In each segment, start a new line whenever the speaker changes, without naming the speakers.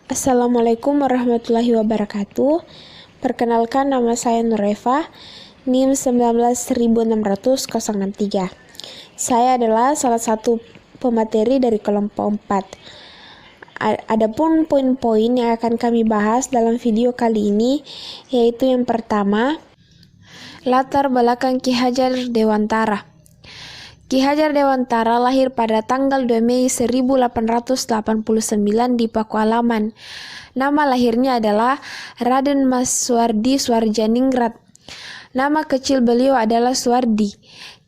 Assalamualaikum warahmatullahi wabarakatuh. Perkenalkan, nama saya Nureva, NIM 19600-063. Saya adalah salah satu pemateri dari kelompok 4. Adapun poin-poin yang akan kami bahas dalam video kali ini, yaitu yang pertama, latar belakang Ki Hajar Dewantara. Ki Hajar Dewantara lahir pada tanggal 2 Mei 1889 di Pakualaman. Nama lahirnya adalah Raden Mas Suwardi Swarjaningrat. Nama kecil beliau adalah Suwardi.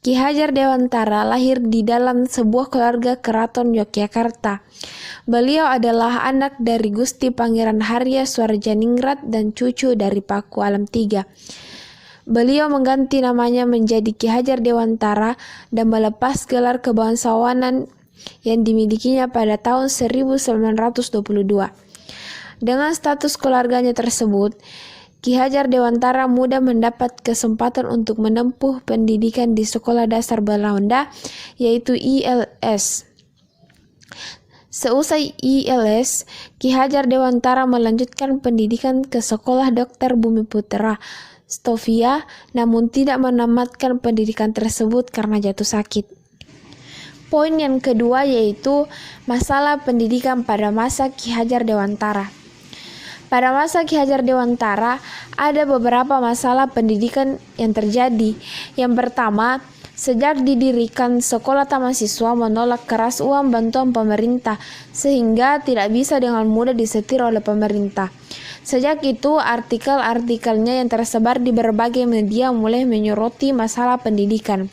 Ki Hajar Dewantara lahir di dalam sebuah keluarga keraton Yogyakarta. Beliau adalah anak dari Gusti Pangeran Harya Swarjaningrat dan cucu dari Paku Alam III. Beliau mengganti namanya menjadi Ki Hajar Dewantara dan melepas gelar kebangsawanan yang dimilikinya pada tahun 1922. Dengan status keluarganya tersebut, Ki Hajar Dewantara mudah mendapat kesempatan untuk menempuh pendidikan di Sekolah Dasar Belanda, yaitu ILS. Seusai ILS, Ki Hajar Dewantara melanjutkan pendidikan ke Sekolah Dr. Bumiputra Stovia, namun tidak menamatkan pendidikan tersebut karena jatuh sakit. Poin yang kedua yaitu masalah pendidikan pada masa Ki Hajar Dewantara. Pada masa Ki Hajar Dewantara ada beberapa masalah pendidikan yang terjadi. Yang pertama, sejak didirikan sekolah taman siswa menolak keras uang bantuan pemerintah sehingga tidak bisa dengan mudah disetir oleh pemerintah. Sejak itu, artikel-artikelnya yang tersebar di berbagai media mulai menyoroti masalah pendidikan.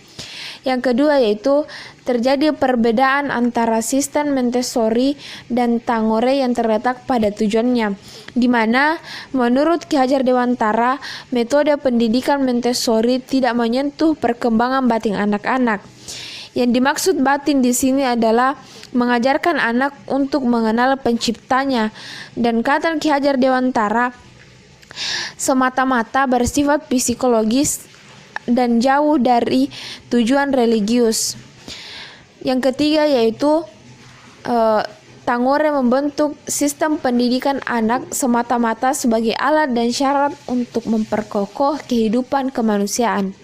Yang kedua yaitu terjadi perbedaan antara sistem Montessori dan Tangore yang terletak pada tujuannya, di mana menurut Ki Hajar Dewantara, metode pendidikan Montessori tidak menyentuh perkembangan batin anak-anak. Yang dimaksud batin di sini adalah mengajarkan anak untuk mengenal penciptanya, dan kata Ki Hajar Dewantara semata-mata bersifat psikologis dan jauh dari tujuan religius. Yang ketiga yaitu Tangore membentuk sistem pendidikan anak semata-mata sebagai alat dan syarat untuk memperkokoh kehidupan kemanusiaan.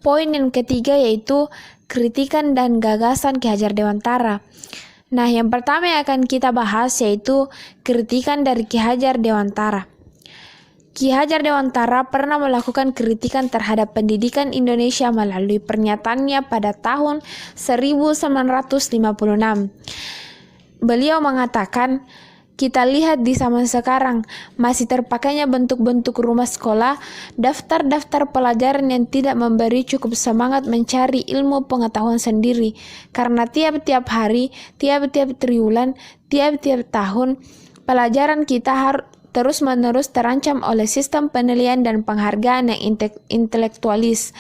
Poin yang ketiga yaitu kritikan dan gagasan Ki Hajar Dewantara. Nah, yang pertama yang akan kita bahas yaitu kritikan dari Ki Hajar Dewantara. Ki Hajar Dewantara pernah melakukan kritikan terhadap pendidikan Indonesia melalui pernyataannya pada tahun 1956. Beliau mengatakan, "Kita lihat di zaman sekarang, masih terpakainya bentuk-bentuk rumah sekolah, daftar-daftar pelajaran yang tidak memberi cukup semangat mencari ilmu pengetahuan sendiri, karena tiap-tiap hari, tiap-tiap triwulan, tiap-tiap tahun, pelajaran kita terus-menerus terancam oleh sistem penilaian dan penghargaan yang intelektualis.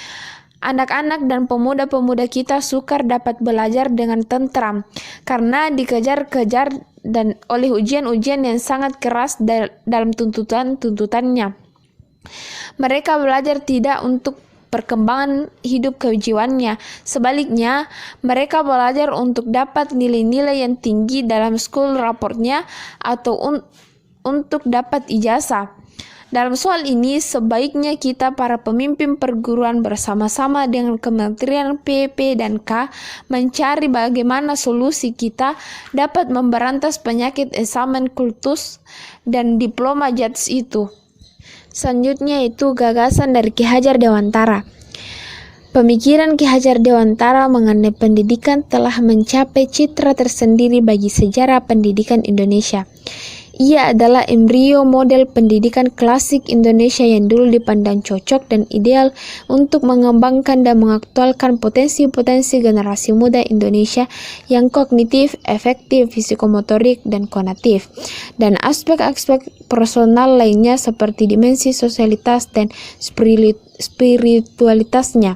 Anak-anak dan pemuda-pemuda kita sukar dapat belajar dengan tentram karena dikejar-kejar dan oleh ujian-ujian yang sangat keras dalam tuntutannya. Mereka belajar tidak untuk perkembangan hidup kejiwaannya. Sebaliknya, mereka belajar untuk dapat nilai-nilai yang tinggi dalam school raportnya atau untuk dapat ijazah. Dalam soal ini, sebaiknya kita para pemimpin perguruan bersama-sama dengan Kementerian PP dan K mencari bagaimana solusi kita dapat memberantas penyakit eksamen kultus dan diploma JATS itu. Selanjutnya itu gagasan dari Ki Hajar Dewantara. Pemikiran Ki Hajar Dewantara mengenai pendidikan telah mencapai citra tersendiri bagi sejarah pendidikan Indonesia. Ia adalah embrio model pendidikan klasik Indonesia yang dulu dipandang cocok dan ideal untuk mengembangkan dan mengaktualkan potensi-potensi generasi muda Indonesia yang kognitif, efektif, fisikomotorik, dan konatif, dan aspek-aspek personal lainnya seperti dimensi sosialitas dan spiritualitasnya.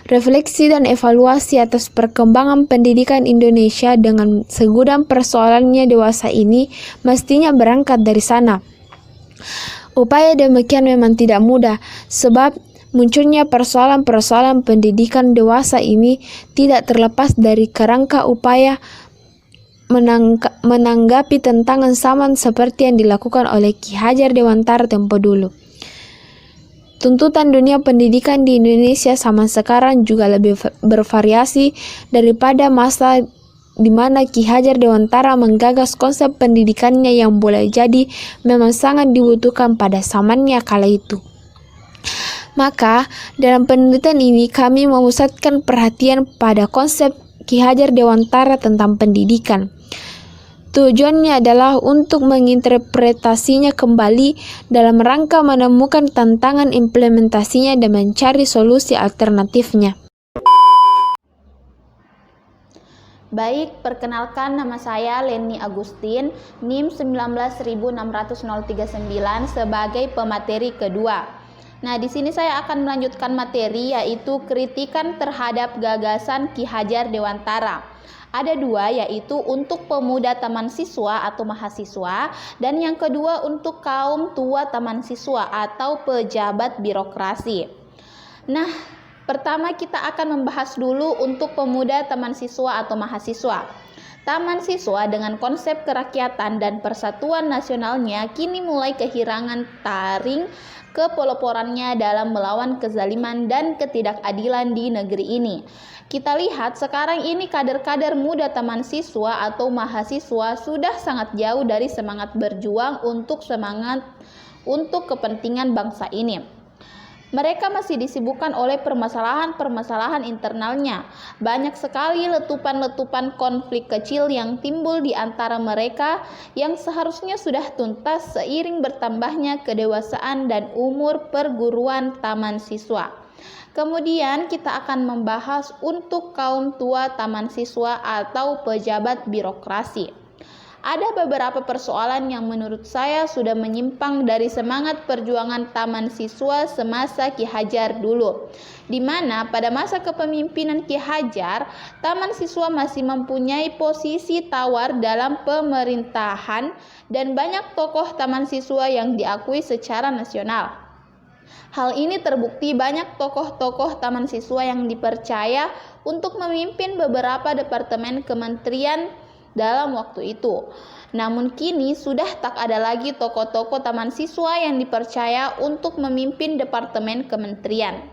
Refleksi dan evaluasi atas perkembangan pendidikan Indonesia dengan segudang persoalannya dewasa ini mestinya berangkat dari sana. Upaya demikian memang tidak mudah, sebab munculnya persoalan-persoalan pendidikan dewasa ini tidak terlepas dari kerangka upaya menanggapi tantangan sama seperti yang dilakukan oleh Ki Hajar Dewantara tempo dulu. Tuntutan dunia pendidikan di Indonesia sama sekarang juga lebih bervariasi daripada masa di mana Ki Hajar Dewantara menggagas konsep pendidikannya yang boleh jadi memang sangat dibutuhkan pada zamannya kala itu. Maka, dalam penelitian ini kami memusatkan perhatian pada konsep Ki Hajar Dewantara tentang pendidikan. Tujuannya adalah untuk menginterpretasinya kembali dalam rangka menemukan tantangan implementasinya dan mencari solusi alternatifnya.
Baik, perkenalkan nama saya Leni Agustin, NIM 1960039 sebagai pemateri kedua. Nah, di sini saya akan melanjutkan materi yaitu kritikan terhadap gagasan Ki Hajar Dewantara. Ada dua, yaitu untuk pemuda taman siswa atau mahasiswa, dan yang kedua untuk kaum tua taman siswa atau pejabat birokrasi. Nah, pertama kita akan membahas dulu untuk pemuda taman siswa atau mahasiswa. Taman siswa dengan konsep kerakyatan dan persatuan nasionalnya kini mulai kehilangan taring kepeloporannya dalam melawan kezaliman dan ketidakadilan di negeri ini. Kita lihat sekarang ini kader-kader muda taman siswa atau mahasiswa sudah sangat jauh dari semangat berjuang untuk kepentingan bangsa ini. Mereka masih disibukkan oleh permasalahan-permasalahan internalnya. Banyak sekali letupan-letupan konflik kecil yang timbul di antara mereka yang seharusnya sudah tuntas seiring bertambahnya kedewasaan dan umur perguruan taman siswa. Kemudian kita akan membahas untuk kaum tua taman siswa atau pejabat birokrasi. Ada beberapa persoalan yang menurut saya sudah menyimpang dari semangat perjuangan taman siswa semasa Ki Hajar dulu, di mana pada masa kepemimpinan Ki Hajar, taman siswa masih mempunyai posisi tawar dalam pemerintahan dan banyak tokoh taman siswa yang diakui secara nasional. Hal ini terbukti banyak tokoh-tokoh taman siswa yang dipercaya untuk memimpin beberapa departemen kementerian dalam waktu itu. Namun kini sudah tak ada lagi tokoh-tokoh taman siswa yang dipercaya untuk memimpin departemen kementerian.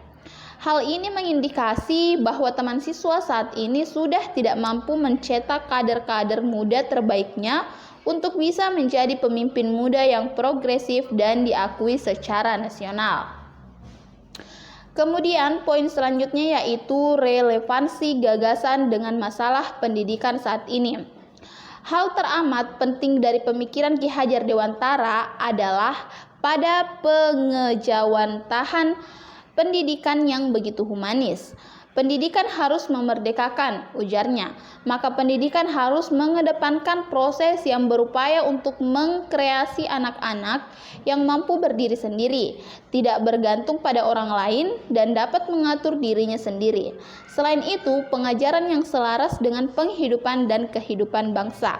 Hal ini mengindikasi bahwa taman siswa saat ini sudah tidak mampu mencetak kader-kader muda terbaiknya untuk bisa menjadi pemimpin muda yang progresif dan diakui secara nasional. Kemudian poin selanjutnya yaitu relevansi gagasan dengan masalah pendidikan saat ini. Hal teramat penting dari pemikiran Ki Hajar Dewantara adalah pada pengejawantahan pendidikan yang begitu humanis. Pendidikan harus memerdekakan, ujarnya. Maka pendidikan harus mengedepankan proses yang berupaya untuk mengkreasi anak-anak yang mampu berdiri sendiri, tidak bergantung pada orang lain, dan dapat mengatur dirinya sendiri. Selain itu, pengajaran yang selaras dengan penghidupan dan kehidupan bangsa.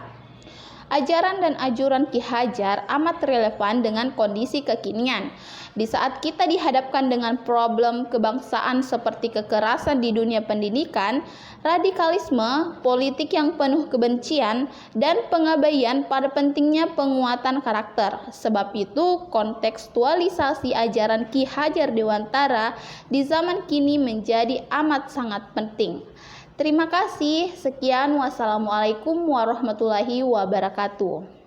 Ajaran dan ajuran Ki Hajar amat relevan dengan kondisi kekinian. Di saat kita dihadapkan dengan problem kebangsaan seperti kekerasan di dunia pendidikan, radikalisme, politik yang penuh kebencian, dan pengabaian pada pentingnya penguatan karakter. Sebab itu, kontekstualisasi ajaran Ki Hajar Dewantara di zaman kini menjadi amat sangat penting. Terima kasih. Sekian. Wassalamualaikum warahmatullahi wabarakatuh.